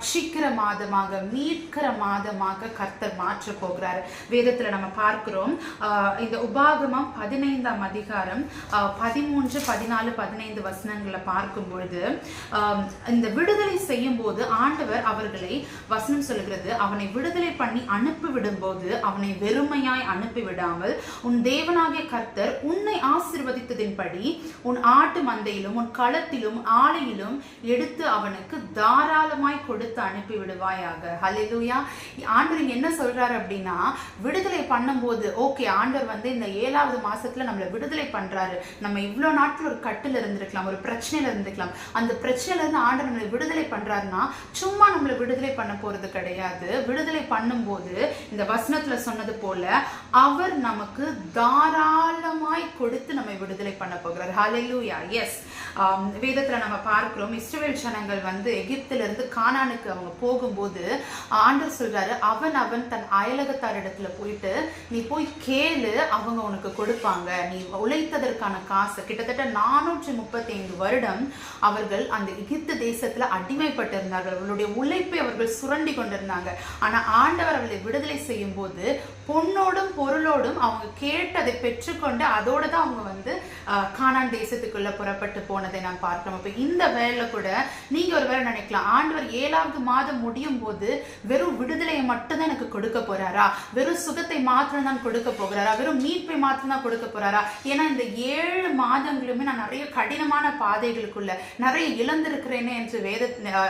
ரட்சிக்கிற மாதமாக, மீட்கிற மாதமாக கர்த்தர் மாற்ற போகிறார். வேதத்துல நம்ம பார்க்கிறோம், இந்த உபாகமம் 15ஆம் அதிகாரம் 13, 14, 15 வசனங்களை பார்க்கும் பொழுது இந்த விடுதலை செய்யும் போது ஆண்டவர் அவர்களை, வசனம் சொல்லுகிறது, அவனை விடுதலை பண்ணி அனுப்பிவிடும் போது அவனை வெறுமையாய் அனுப்பிவிடாமல் உன் தேவனாகிய கர்த்தர் உன்னை ஆசீர்வதித்ததின்படி உன் ஆட்டு மந்தையிலும் உன் களத்திலும் ஆலையிலும் எடுத்து அவனுக்கு தாராளமாய் கொடுத்து அனுப்பி விடுவாயாக. ஹல்லேலூயா. ஆண்டவர் என்ன சொல்றாரு அப்படின்னா, விடுதலை பண்ணும்போது ஓகே, ஆண்டவர் இந்த 7வது மாசத்துல நம்மளை விடுதலை பண்றாரு. நம்ம இவ்வளவு நாட்கள் ஒரு கட்டுல இருந்திருக்கலாம், ஒரு பிரச்சனையில இருந்திருக்கலாம். அந்த பிரச்சனையில இருந்து ஆண்டவர் நம்மளை விடுதலை பண்றாருன்னா சும்மா நம்மளை விடுதலை பண்ண போறது கிடையாது. விடுதலை பண்ணும்போது இந்த வசனத்துல சொன்னது போல அவர் நமக்கு தாராளமாய் கொடுத்து நம்மை விடுதலை பண்ண போகிறார். ஹல்லேலூயா. எஸ், வேதத்துல நம்ம பார்க்கிறோம், இஸ்ரவேல் ஜனங்கள் எகிப்திலிருந்து கானானுக்கு அவங்க போகும்போது ஆண்டவர் சொல்றாரு, அவன் தன் அயலகத்தார் இடத்துல போயிட்டு நீ போய் கேளு, அவங்க உனக்கு கொடுப்பாங்க. நீ உழைத்ததற்கான காசு, கிட்டத்தட்ட 435 வருடம் அவர்கள் அந்த எகிப்து தேசத்துல அடிமைப்பட்டிருந்தார்கள். அவர்களுடைய உழைப்பை அவர்கள் சுரண்டி கொண்டிருந்தாங்க. ஆனா ஆண்டவர் அவர்களை விடுதலை செய்யும் போது பொன்னோடும் பொருளோடும் அவங்க கேட்டதை பெற்றுக்கொண்டு அதோட தான் அவங்க கானான் தேசத்துக்குள்ள புறப்பட்டு போனதை நாம் பார்க்கிறோம். அப்ப இந்த வேலை கூட நீங்க ஒரு வேலை நினைக்கலாம், ஆண்டவர் 7வது மாதம் முடியும் போது வெறும் விடுதலையை மட்டும் தான் எனக்கு கொடுக்க போறாரா, வெறும் சுகத்தை மாத்திரம் தான் கொடுக்க போகிறாரா, வெறும் மீட்பை மாத்திரம் தான் கொடுக்க போறாரா? ஏன்னா இந்த 7 மாதங்களுமே நான் நிறைய கடினமான பாதைகளுக்குள்ள நிறைய இழந்திருக்கிறேனே என்று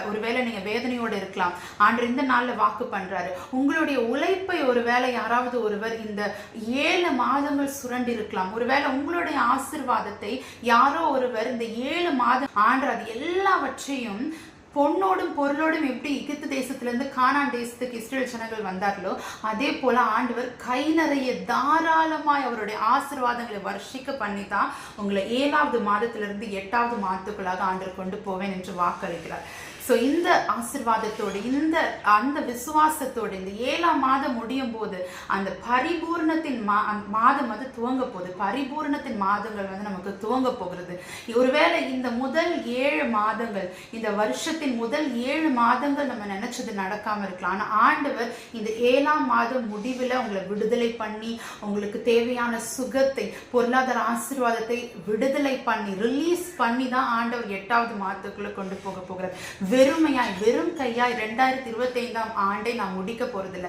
ஒருவேளை நீங்க வேதனையோடு இருக்கலாம். ஆண்டவர் இந்த நாள்ல வாக்கு பண்றாரு, உங்களுடைய உழைப்பை ஒருவேளை யாராவது ஒருவர் இந்த 7 மாதங்கள் சுரண்டி இருக்கலாம். ஒருவேளை உங்களுடைய ஆசீர்வாதத்தை யாரோ ஒருவர் இந்த 7 மாதம் ஆண்டவர் அது எல்லாவற்றையும் பொன்னோடும் பொருளோடும் எப்படி எகிப்து தேசத்திலிருந்து கானான் தேசத்துக்கு இஸ்ரவேல் ஜனங்கள் வந்தார்களோ அதே போல ஆண்டவர் கை நிறைய தாராளமாய் அவருடைய ஆசீர்வாதங்களை வர்ஷிக்க பண்ணி தான் உங்களை 7வது மாதத்திலிருந்து 8வது மாதத்துக்குள்ளாக ஆண்டவர் கொண்டு போவேன் என்று வாக்களிக்கிறார். ஸோ இந்த ஆசீர்வாதத்தோடு அந்த விசுவாசத்தோடு இந்த 7ஆம் மாதம் முடியும் போது அந்த பரிபூர்ணத்தின் மாதம் துவங்க போகுது. பரிபூர்ணத்தின் மாதங்கள் நமக்கு துவங்க போகிறது. ஒருவேளை இந்த முதல் 7 மாதங்கள், இந்த வருஷத்தின் முதல் 7 மாதங்கள் நம்ம நினைச்சது நடக்காம இருக்கலாம். ஆனா ஆண்டவர் இந்த 7ஆம் மாதம் முடிவில் உங்களை விடுதலை பண்ணி உங்களுக்கு தேவையான சுகத்தை, பொருளாதார ஆசீர்வாதத்தை விடுதலை பண்ணி ரிலீஸ் பண்ணி தான் ஆண்டவர் 8வது மாதத்துக்குள்ள கொண்டு போக போகிறார். வெறுமையாய் வெறும் கையாய் 2025ஆம் ஆண்டை நான் முடிக்க போறதில்லை.